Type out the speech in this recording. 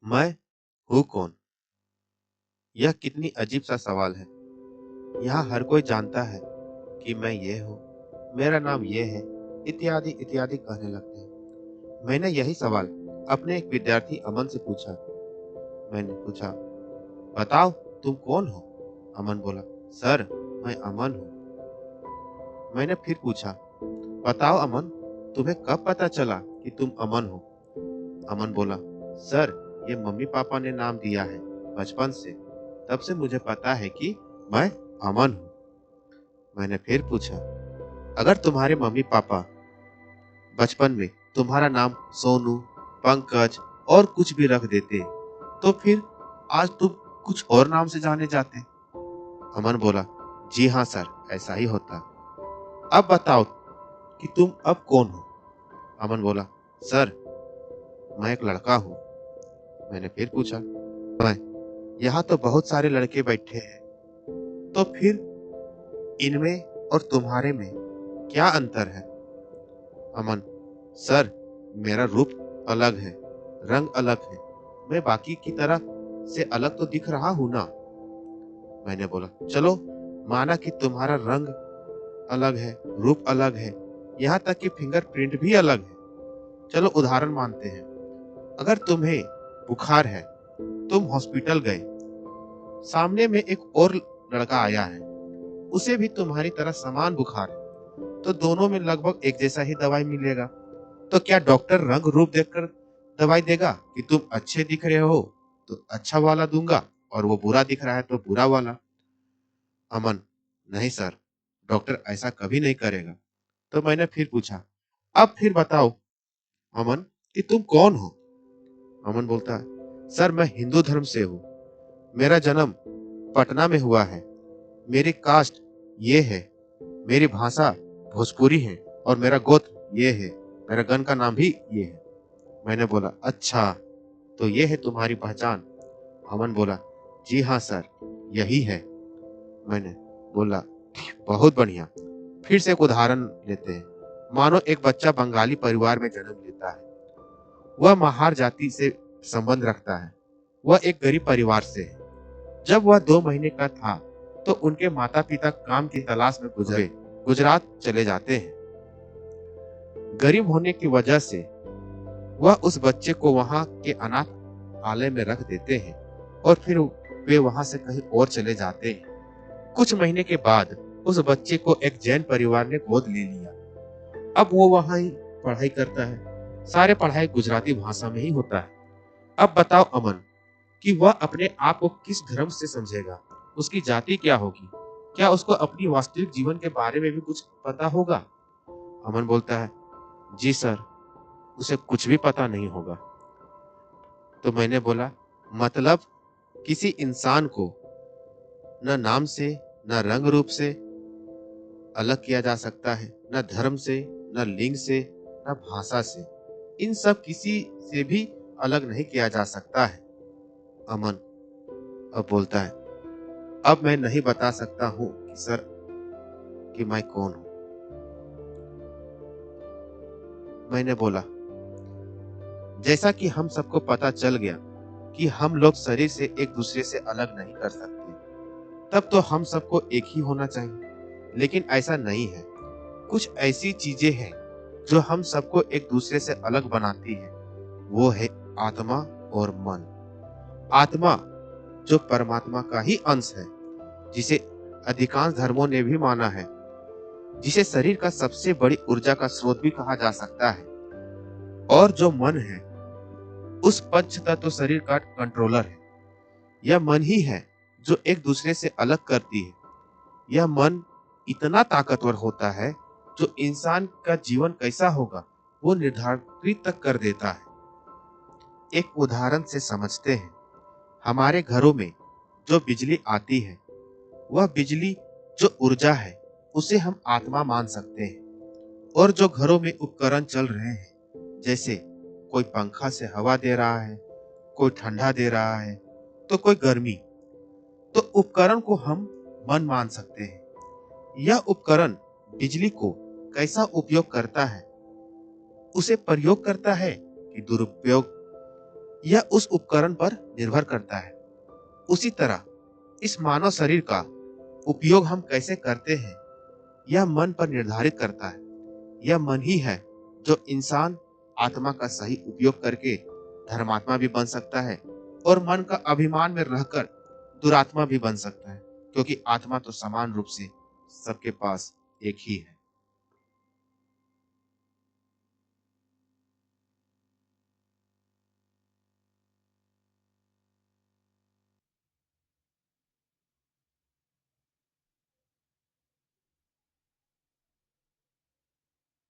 मैं हूँ कौन? यह कितनी अजीब सा सवाल है। यहाँ हर कोई जानता है कि मैं ये हूँ, मेरा नाम ये है, इत्यादि इत्यादि कहने लगते हैं। मैंने यही सवाल अपने एक विद्यार्थी अमन से पूछा। मैंने पूछा, बताओ तुम कौन हो? अमन बोला, सर मैं अमन हूँ। मैंने फिर पूछा, बताओ अमन, तुम्हें कब पता चला कि तुम अमन हो? अमन बोला, सर ये मम्मी पापा ने नाम दिया है बचपन से, तब से मुझे पता है कि मैं अमन हूँ। मैंने फिर पूछा, अगर तुम्हारे मम्मी पापा बचपन में तुम्हारा नाम सोनू, पंकज और कुछ भी रख देते, तो फिर आज तुम कुछ और नाम से जाने जाते? अमन बोला, जी हाँ सर, ऐसा ही होता। अब बताओ कि तुम अब कौन हो? अमन बोला, सर मैं एक लड़का हूँ। मैंने फिर पूछा, मैं यहाँ तो बहुत सारे लड़के बैठे हैं, तो फिर इनमें और तुम्हारे में क्या अंतर है? अमन, सर मेरा रूप अलग है, रंग अलग है, मैं बाकी की तरह से अलग तो दिख रहा हूं ना? मैंने बोला, चलो माना कि तुम्हारा रंग अलग है, रूप अलग है, यहाँ तक कि फिंगरप्रिंट भी अलग है। चलो उदाहरण मानते हैं, अगर तुम्हें बुखार है, तुम हॉस्पिटल गए, सामने में एक और लड़का आया है, उसे भी तुम्हारी तरह समान बुखार है, तो दोनों में लगभग एक जैसा ही दवाई मिलेगा। तो क्या डॉक्टर रंग रूप देखकर दवाई देगा कि तुम अच्छे दिख रहे हो तो अच्छा वाला दूंगा और वो बुरा दिख रहा है तो बुरा वाला? अमन, नहीं सर, डॉक्टर ऐसा कभी नहीं करेगा। तो मैंने फिर पूछा, अब फिर बताओ अमन कि तुम कौन हो? अमन बोलता है, सर मैं हिंदू धर्म से हूँ, मेरा जन्म पटना में हुआ है, मेरी कास्ट ये है, मेरी भाषा भोजपुरी है और मेरा गोत्र ये है, मेरा गन का नाम भी ये है। मैंने बोला, अच्छा तो ये है तुम्हारी पहचान? अमन बोला, जी हाँ सर, यही है। मैंने बोला, बहुत बढ़िया। फिर से एक उदाहरण लेते हैं। मानो एक बच्चा बंगाली परिवार में जन्म लेता है, वह महार जाति से संबंध रखता है, वह एक गरीब परिवार से है। जब वह 2 महीने का था तो उनके माता पिता काम की तलाश में गुजरात चले जाते हैं। गरीब होने की वजह से वह उस बच्चे को वहां के अनाथ आलय में रख देते हैं और फिर वे वहां से कहीं और चले जाते हैं। कुछ महीने के बाद उस बच्चे को एक जैन परिवार ने गोद ले लिया। अब वो वहां ही पढ़ाई करता है, सारे पढ़ाई गुजराती भाषा में ही होता है। अब बताओ अमन कि वह अपने आप को किस धर्म से समझेगा, उसकी जाति क्या होगी, क्या उसको अपनी वास्तविक जीवन के बारे में भी कुछ पता होगा? अमन बोलता है, जी सर, उसे कुछ भी पता नहीं होगा। तो मैंने बोला, मतलब किसी इंसान को न नाम से, न रंग रूप से अलग किया जा सकता है, न धर्म से, न लिंग से, न भाषा से, इन सब किसी से भी अलग नहीं किया जा सकता है। अमन अब बोलता है, अब मैं नहीं बता सकता हूँ कि सर कि मैं कौन हूँ। मैंने बोला, जैसा कि हम सबको पता चल गया कि हम लोग शरीर से एक दूसरे से अलग नहीं कर सकते, तब तो हम सबको एक ही होना चाहिए। लेकिन ऐसा नहीं है। कुछ ऐसी चीजें हैं जो हम सबको एक दूसरे से अलग बनाती है। वो है आत्मा और मन। आत्मा जो परमात्मा का ही अंश है, जिसे अधिकांश धर्मों ने भी माना है, जिसे शरीर का सबसे बड़ी ऊर्जा का स्रोत भी कहा जा सकता है। और जो मन है, उस पंच तत्व शरीर का कंट्रोलर है। यह मन ही है जो एक दूसरे से अलग करती है। यह मन इतना ताकतवर होता है जो इंसान का जीवन कैसा होगा वो निर्धारित तक कर देता है। एक उदाहरण से समझते हैं। हमारे घरों में जो बिजली आती है, वह बिजली जो ऊर्जा है, उसे हम आत्मा मान सकते हैं। और जो घरों में उपकरण चल रहे हैं, जैसे कोई पंखा से हवा दे रहा है, कोई ठंडा दे रहा है, तो कोई गर्मी, तो उपकरण को हम मन मान सकते हैं। यह उपकरण बिजली को कैसा उपयोग करता है, उसे प्रयोग करता है कि दुरुपयोग, यह उस उपकरण पर निर्भर करता है। उसी तरह इस मानव शरीर का उपयोग हम कैसे करते हैं, यह मन पर निर्धारित करता है। यह मन ही है जो इंसान आत्मा का सही उपयोग करके धर्मात्मा भी बन सकता है और मन का अभिमान में रहकर दुरात्मा भी बन सकता है, क्योंकि आत्मा तो समान रूप से सबके पास एक ही है।